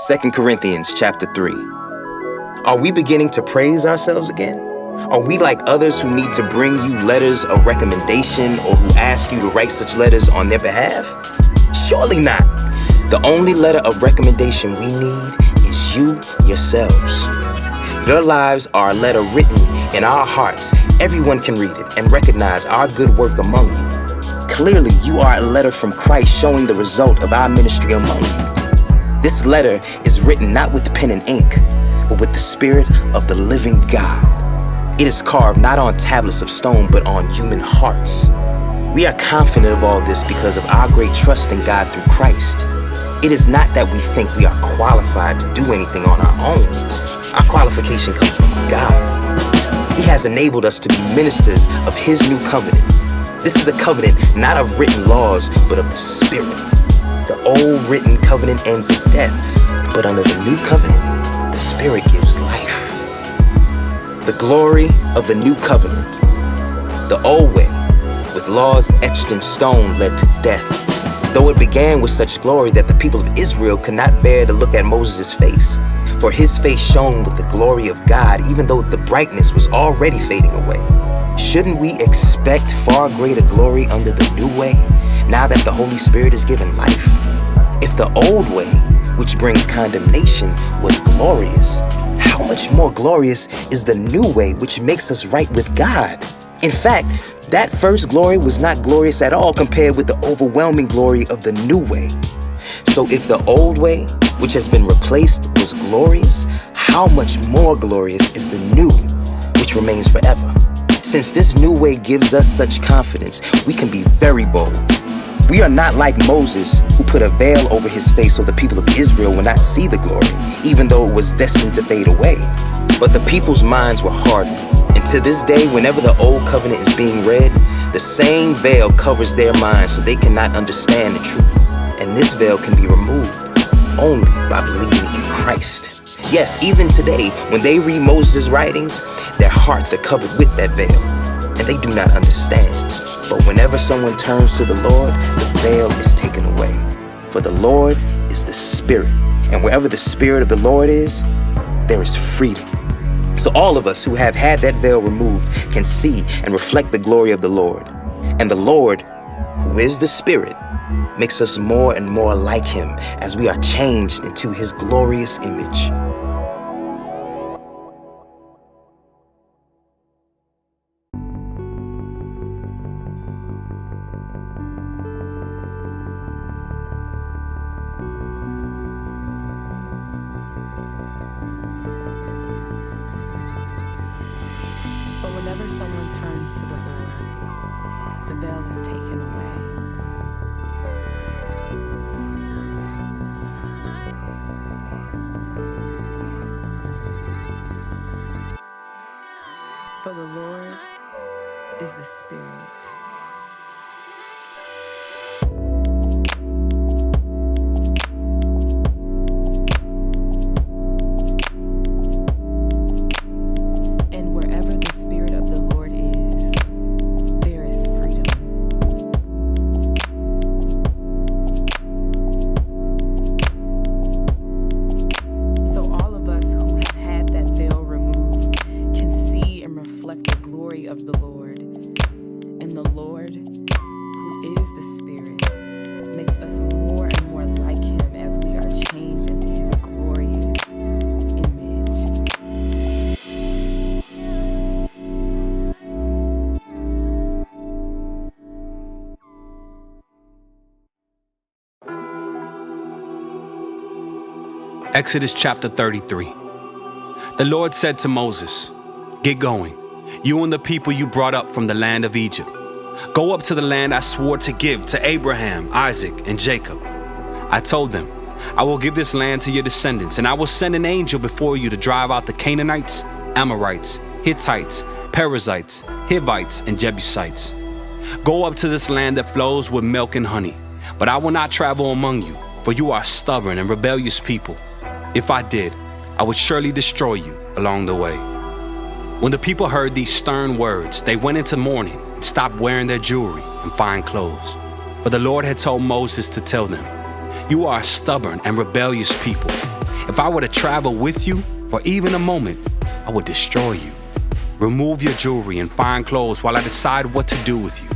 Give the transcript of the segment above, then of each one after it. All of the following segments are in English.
2 Corinthians chapter 3. Are we beginning to praise ourselves again? Are we like others who need to bring you letters of recommendation or who ask you to write such letters on their behalf? Surely not. The only letter of recommendation we need is you yourselves. Your lives are a letter written in our hearts. Everyone can read it and recognize our good work among you. Clearly, you are a letter from Christ showing the result of our ministry among you. This letter is written not with pen and ink, but with the Spirit of the living God. It is carved not on tablets of stone, but on human hearts. We are confident of all this because of our great trust in God through Christ. It is not that we think we are qualified to do anything on our own. Our qualification comes from God. He has enabled us to be ministers of His new covenant. This is a covenant not of written laws, but of the Spirit. The old written covenant ends in death, but under the new covenant, the Spirit gives life. The glory of the new covenant. The old way, with laws etched in stone, led to death. Though it began with such glory that the people of Israel could not bear to look at Moses' face, for his face shone with the glory of God, even though the brightness was already fading away. Shouldn't we expect far greater glory under the new way, now that the Holy Spirit is given life? If the old way, which brings condemnation, was glorious, how much more glorious is the new way, which makes us right with God? In fact, that first glory was not glorious at all compared with the overwhelming glory of the new way. So if the old way, which has been replaced, was glorious, how much more glorious is the new, which remains forever? Since this new way gives us such confidence, we can be very bold. We are not like Moses, who put a veil over his face so the people of Israel would not see the glory, even though it was destined to fade away. But the people's minds were hardened. And to this day, whenever the old covenant is being read, the same veil covers their minds so they cannot understand the truth. And this veil can be removed only by believing in Christ. Yes, even today, when they read Moses' writings, their hearts are covered with that veil, and they do not understand. But whenever someone turns to the Lord, the veil is taken away. For the Lord is the Spirit, and wherever the Spirit of the Lord is, there is freedom. So all of us who have had that veil removed can see and reflect the glory of the Lord. And the Lord, who is the Spirit, makes us more and more like Him as we are changed into His glorious image. But whenever someone turns to the Lord, the veil is taken away. For the Lord is the Spirit. Of the Lord, and the Lord, who is the Spirit, makes us more and more like Him as we are changed into His glorious image. Exodus chapter 33. The Lord said to Moses, "Get going, you and the people you brought up from the land of Egypt. Go up to the land I swore to give to Abraham, Isaac, and Jacob. I told them, I will give this land to your descendants, and I will send an angel before you to drive out the Canaanites, Amorites, Hittites, Perizzites, Hivites, and Jebusites. Go up to this land that flows with milk and honey, but I will not travel among you, for you are stubborn and rebellious people. If I did, I would surely destroy you along the way." When the people heard these stern words, they went into mourning and stopped wearing their jewelry and fine clothes. For the Lord had told Moses to tell them, "You are a stubborn and rebellious people. If I were to travel with you for even a moment, I would destroy you. Remove your jewelry and fine clothes while I decide what to do with you."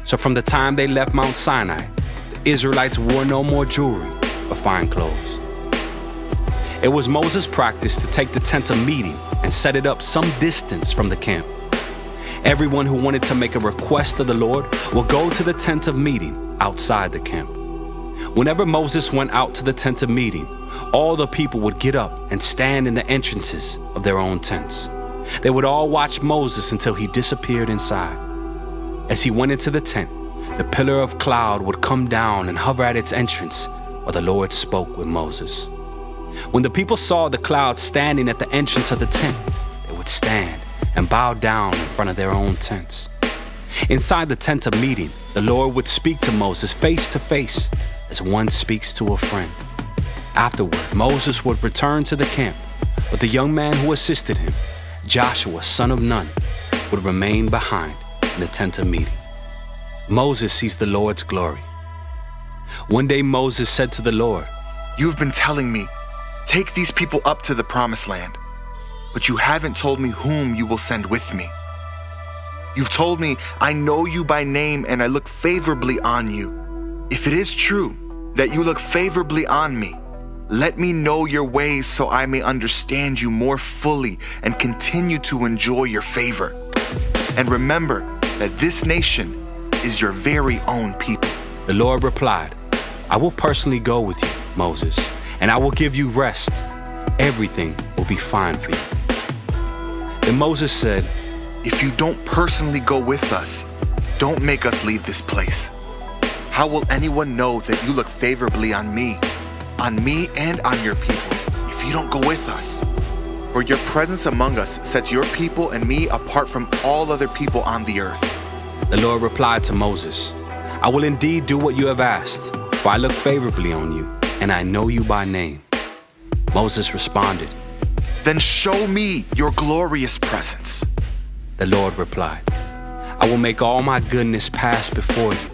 So from the time they left Mount Sinai, the Israelites wore no more jewelry or fine clothes. It was Moses' practice to take the tent of meeting and set it up some distance from the camp. Everyone who wanted to make a request of the Lord would go to the tent of meeting outside the camp. Whenever Moses went out to the tent of meeting, all the people would get up and stand in the entrances of their own tents. They would all watch Moses until he disappeared inside. As he went into the tent, the pillar of cloud would come down and hover at its entrance while the Lord spoke with Moses. When the people saw the cloud standing at the entrance of the tent, they would stand and bow down in front of their own tents. Inside the tent of meeting, the Lord would speak to Moses face to face as one speaks to a friend. Afterward, Moses would return to the camp, but the young man who assisted him, Joshua, son of Nun, would remain behind in the tent of meeting. Moses sees the Lord's glory. One day Moses said to the Lord, "You've been telling me, take these people up to the promised land, but you haven't told me whom you will send with me. You've told me I know you by name and I look favorably on you. If it is true that you look favorably on me, let me know your ways so I may understand you more fully and continue to enjoy your favor. And remember that this nation is your very own people." The Lord replied, "I will personally go with you, Moses, and I will give you rest. Everything will be fine for you." Then Moses said, "If you don't personally go with us, don't make us leave this place. How will anyone know that you look favorably on me and on your people, if you don't go with us? For your presence among us sets your people and me apart from all other people on the earth." The Lord replied to Moses, "I will indeed do what you have asked, for I look favorably on you, and I know you by name." Moses responded, "Then show me your glorious presence." The Lord replied, "I will make all my goodness pass before you,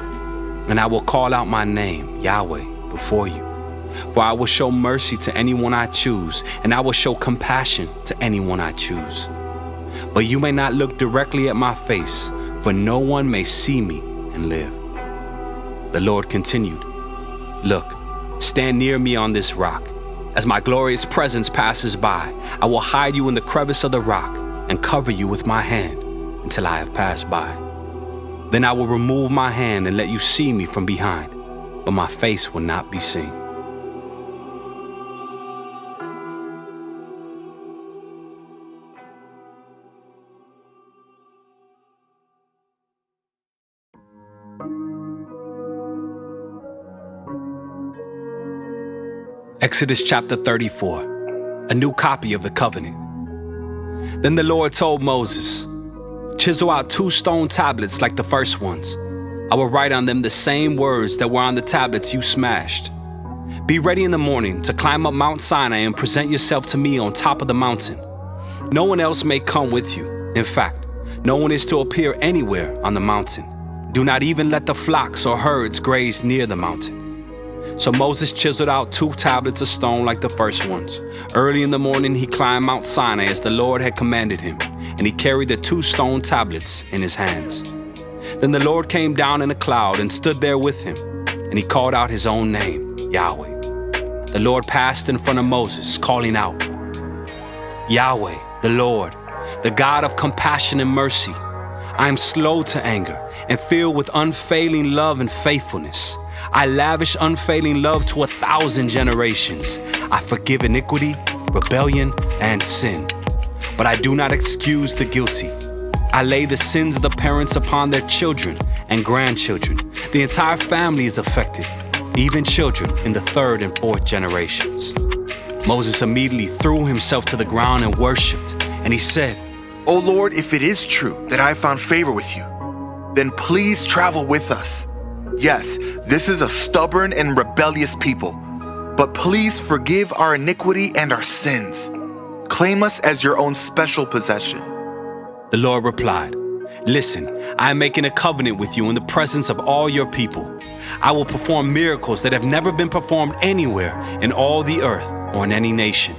and I will call out my name, Yahweh, before you. For I will show mercy to anyone I choose, and I will show compassion to anyone I choose. But you may not look directly at my face, for no one may see me and live." The Lord continued, "Look, stand near me on this rock. As my glorious presence passes by, I will hide you in the crevice of the rock and cover you with my hand until I have passed by. Then I will remove my hand and let you see me from behind, but my face will not be seen." Exodus chapter 34, a new copy of the covenant. Then the Lord told Moses, "Chisel out 2 stone tablets like the first ones. I will write on them the same words that were on the tablets you smashed. Be ready in the morning to climb up Mount Sinai and present yourself to me on top of the mountain. No one else may come with you. In fact, no one is to appear anywhere on the mountain. Do not even let the flocks or herds graze near the mountain." So Moses chiseled out 2 tablets of stone like the first ones. Early in the morning he climbed Mount Sinai as the Lord had commanded him, and he carried the 2 stone tablets in his hands. Then the Lord came down in a cloud and stood there with him, and he called out his own name, Yahweh. The Lord passed in front of Moses, calling out, "Yahweh, the Lord, the God of compassion and mercy. I am slow to anger and filled with unfailing love and faithfulness. I lavish unfailing love to 1,000 generations. I forgive iniquity, rebellion, and sin. But I do not excuse the guilty. I lay the sins of the parents upon their children and grandchildren. The entire family is affected, even children in the 3rd and 4th generations." Moses immediately threw himself to the ground and worshiped, and he said, "O Lord, if it is true that I found favor with you, then please travel with us. Yes, this is a stubborn and rebellious people, but please forgive our iniquity and our sins. Claim us as your own special possession." The Lord replied, "Listen, I am making a covenant with you in the presence of all your people. I will perform miracles that have never been performed anywhere in all the earth or in any nation.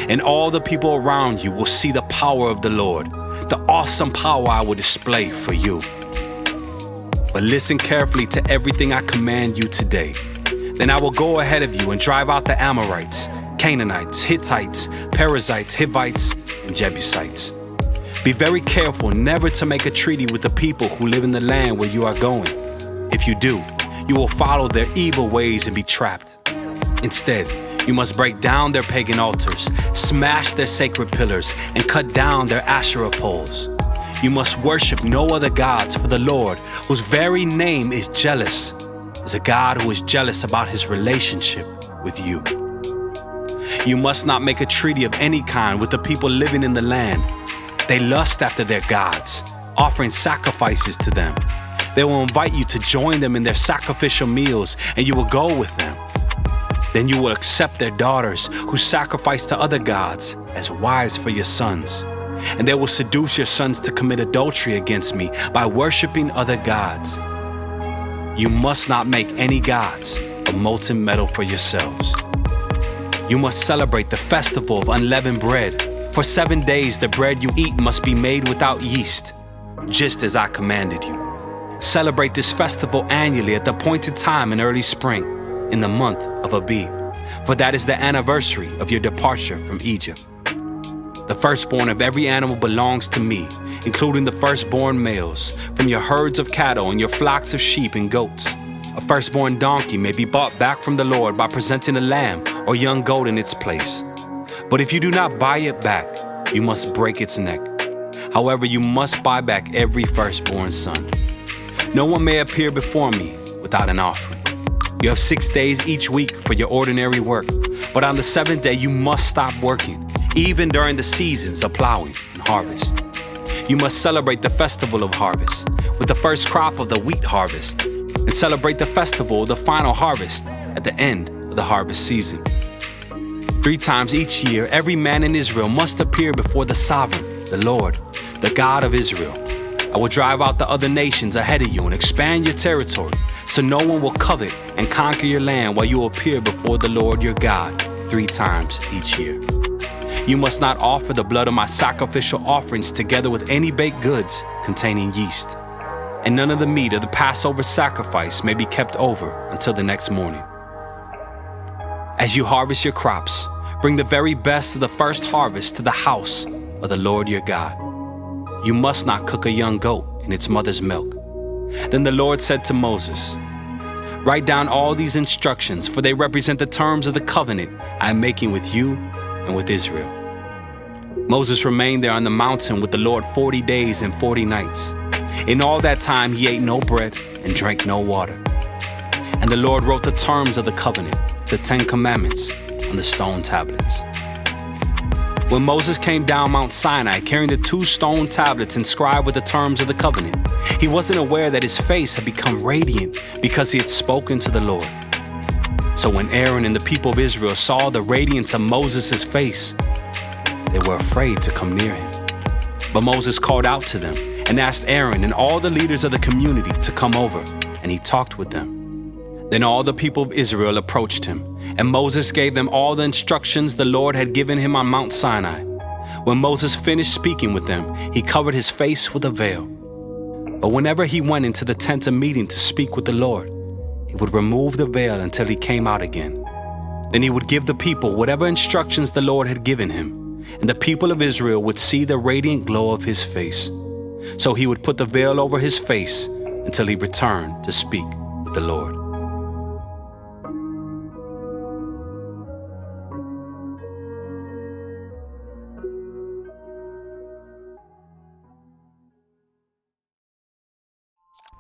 And all the people around you will see the power of the Lord, the awesome power I will display for you. But listen carefully to everything I command you today. Then I will go ahead of you and drive out the Amorites, Canaanites, Hittites, Perizzites, Hivites, and Jebusites. Be very careful never to make a treaty with the people who live in the land where you are going. If you do, you will follow their evil ways and be trapped. Instead, you must break down their pagan altars, smash their sacred pillars, and cut down their Asherah poles. You must worship no other gods, for the Lord, whose very name is jealous, is a God who is jealous about his relationship with you. You must not make a treaty of any kind with the people living in the land. They lust after their gods, offering sacrifices to them. They will invite you to join them in their sacrificial meals, and you will go with them. Then you will accept their daughters who sacrifice to other gods as wives for your sons. And they will seduce your sons to commit adultery against me by worshiping other gods. You must not make any gods of molten metal for yourselves. You must celebrate the festival of unleavened bread. For 7 days the bread you eat must be made without yeast, just as I commanded you. Celebrate this festival annually at the appointed time in early spring, in the month of Abib, for that is the anniversary of your departure from Egypt. The firstborn of every animal belongs to me, including the firstborn males, from your herds of cattle and your flocks of sheep and goats. A firstborn donkey may be bought back from the Lord by presenting a lamb or young goat in its place. But if you do not buy it back, you must break its neck. However, you must buy back every firstborn son. No one may appear before me without an offering. You have 6 days each week for your ordinary work, but on the 7th day you must stop working, even during the seasons of plowing and harvest. You must celebrate the festival of harvest with the first crop of the wheat harvest, and celebrate the festival of the final harvest at the end of the harvest season. 3 times each year, every man in Israel must appear before the sovereign, the Lord, the God of Israel. I will drive out the other nations ahead of you and expand your territory, so no one will covet and conquer your land while you appear before the Lord your God 3 times each year. You must not offer the blood of my sacrificial offerings together with any baked goods containing yeast, and none of the meat of the Passover sacrifice may be kept over until the next morning. As you harvest your crops, bring the very best of the first harvest to the house of the Lord your God. You must not cook a young goat in its mother's milk. Then the Lord said to Moses, "Write down all these instructions, for they represent the terms of the covenant I am making with you and with Israel." Moses remained there on the mountain with the Lord 40 days and 40 nights. In all that time he ate no bread and drank no water. And the Lord wrote the terms of the covenant, the 10 Commandments, on the stone tablets. When Moses came down Mount Sinai carrying the 2 stone tablets inscribed with the terms of the covenant, he wasn't aware that his face had become radiant because he had spoken to the Lord. So when Aaron and the people of Israel saw the radiance of Moses' face, they were afraid to come near him. But Moses called out to them and asked Aaron and all the leaders of the community to come over, and he talked with them. Then all the people of Israel approached him, and Moses gave them all the instructions the Lord had given him on Mount Sinai. When Moses finished speaking with them, he covered his face with a veil. But whenever he went into the tent of meeting to speak with the Lord, he would remove the veil until he came out again. Then he would give the people whatever instructions the Lord had given him, and the people of Israel would see the radiant glow of his face. So he would put the veil over his face until he returned to speak with the Lord.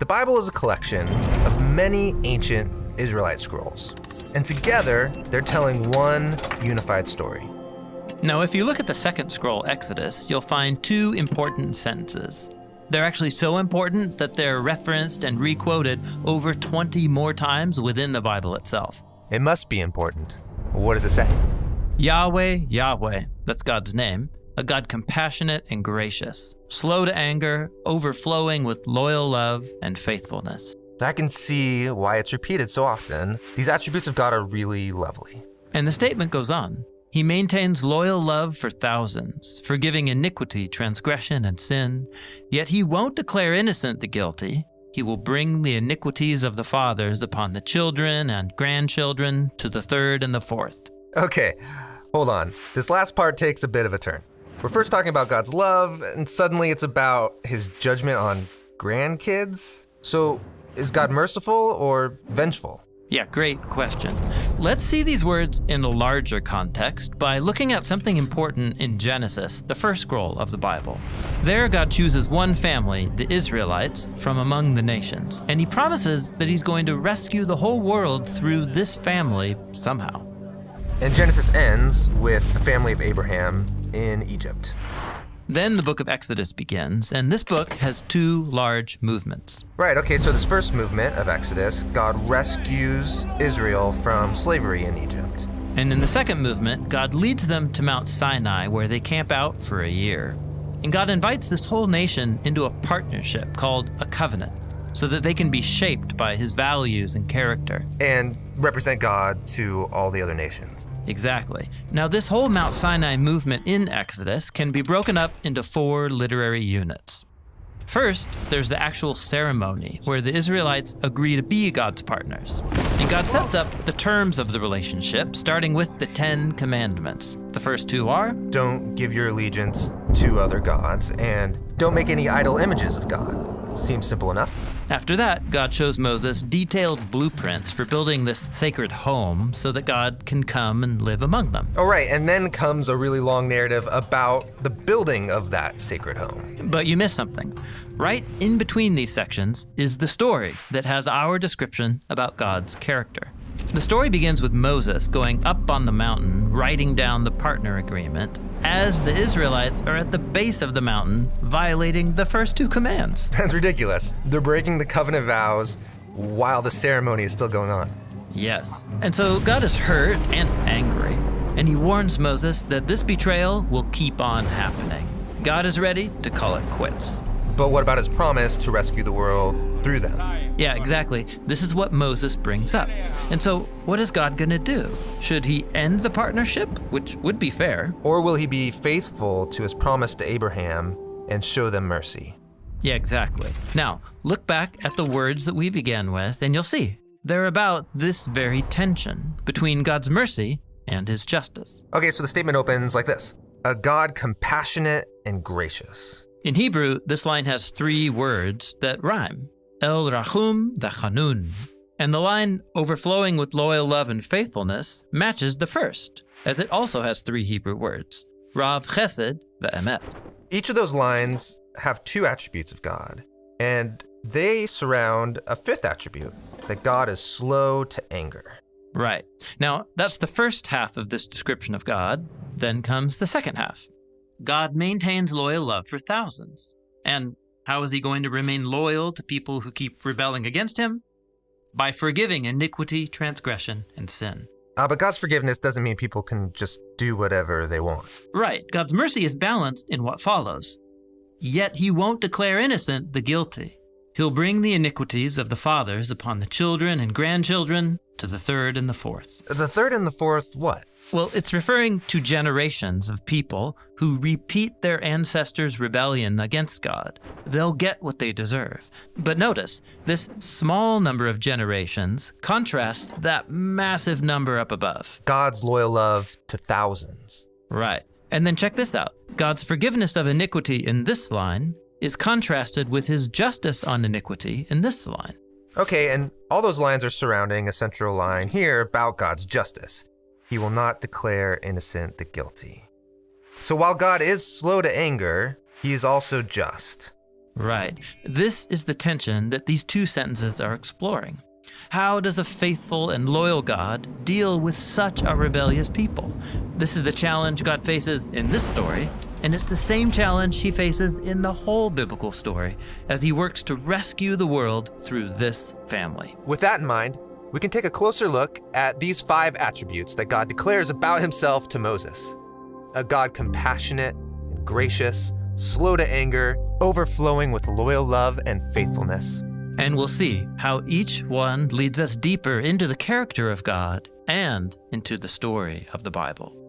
The Bible is a collection of many ancient Israelite scrolls, and together they're telling one unified story. Now, if you look at the second scroll, Exodus, you'll find 2 important sentences. They're actually so important that they're referenced and re-quoted over 20 more times within the Bible itself. It must be important. What does it say? Yahweh, Yahweh, that's God's name, a God compassionate and gracious, slow to anger, overflowing with loyal love and faithfulness. I can see why it's repeated so often. These attributes of God are really lovely. And the statement goes on. He maintains loyal love for thousands, forgiving iniquity, transgression, and sin. Yet he won't declare innocent the guilty. He will bring the iniquities of the fathers upon the children and grandchildren to the third and the fourth. Okay, hold on. This last part takes a bit of a turn. We're first talking about God's love, and suddenly it's about his judgment on grandkids. So, is God merciful or vengeful? Yeah, great question. Let's see these words in a larger context by looking at something important in Genesis, the first scroll of the Bible. There, God chooses one family, the Israelites, from among the nations, and he promises that he's going to rescue the whole world through this family somehow. And Genesis ends with the family of Abraham in Egypt. Then the book of Exodus begins, and this book has two large movements. Right, okay, so this first movement of Exodus, God rescues Israel from slavery in Egypt. And in the second movement, God leads them to Mount Sinai, where they camp out for a year. And God invites this whole nation into a partnership called a covenant, so that they can be shaped by his values and character. And represent God to all the other nations. Exactly. Now, this whole Mount Sinai movement in Exodus can be broken up into 4 literary units. First, there's the actual ceremony where the Israelites agree to be God's partners. And God sets up the terms of the relationship, starting with the 10 commandments. The first 2 are, don't give your allegiance to other gods, and don't make any idol images of God. Seems simple enough. After that, God shows Moses detailed blueprints for building this sacred home so that God can come and live among them. Oh, right, and then comes a really long narrative about the building of that sacred home. But you missed something. Right in between these sections is the story that has our description about God's character. The story begins with Moses going up on the mountain, writing down the partner agreement, as the Israelites are at the base of the mountain, violating the first 2 commands. That's ridiculous. They're breaking the covenant vows while the ceremony is still going on. Yes. And so God is hurt and angry, and he warns Moses that this betrayal will keep on happening. God is ready to call it quits. But what about his promise to rescue the world through them? Yeah, exactly. This is what Moses brings up. And so, what is God going to do? Should he end the partnership, which would be fair? Or will he be faithful to his promise to Abraham and show them mercy? Yeah, exactly. Now, look back at the words that we began with, and you'll see they're about this very tension between God's mercy and his justice. Okay, so the statement opens like this: a God compassionate and gracious. In Hebrew, this line has 3 words that rhyme. El Rahum V'Chanun. And the line overflowing with loyal love and faithfulness matches the first, as it also has 3 Hebrew words. Rav Chesed V'Emet. Each of those lines have 2 attributes of God, and they surround a 5th attribute, that God is slow to anger. Right. Now, that's the first half of this description of God. Then comes the second half. God maintains loyal love for thousands. And how is he going to remain loyal to people who keep rebelling against him? By forgiving iniquity, transgression, and sin. But God's forgiveness doesn't mean people can just do whatever they want. Right. God's mercy is balanced in what follows. Yet he won't declare innocent the guilty. He'll bring the iniquities of the fathers upon the children and grandchildren to the third and the fourth. The third and the fourth what? Well, it's referring to generations of people who repeat their ancestors' rebellion against God. They'll get what they deserve. But notice, this small number of generations contrasts that massive number up above. God's loyal love to thousands. Right. And then check this out. God's forgiveness of iniquity in this line is contrasted with his justice on iniquity in this line. Okay, and all those lines are surrounding a central line here about God's justice. He will not declare innocent the guilty. So while God is slow to anger, he is also just. Right. This is the tension that these 2 sentences are exploring. How does a faithful and loyal God deal with such a rebellious people? This is the challenge God faces in this story, and it's the same challenge he faces in the whole biblical story as he works to rescue the world through this family. With that in mind, we can take a closer look at these 5 attributes that God declares about himself to Moses. A God compassionate and gracious, slow to anger, overflowing with loyal love and faithfulness. And we'll see how each one leads us deeper into the character of God and into the story of the Bible.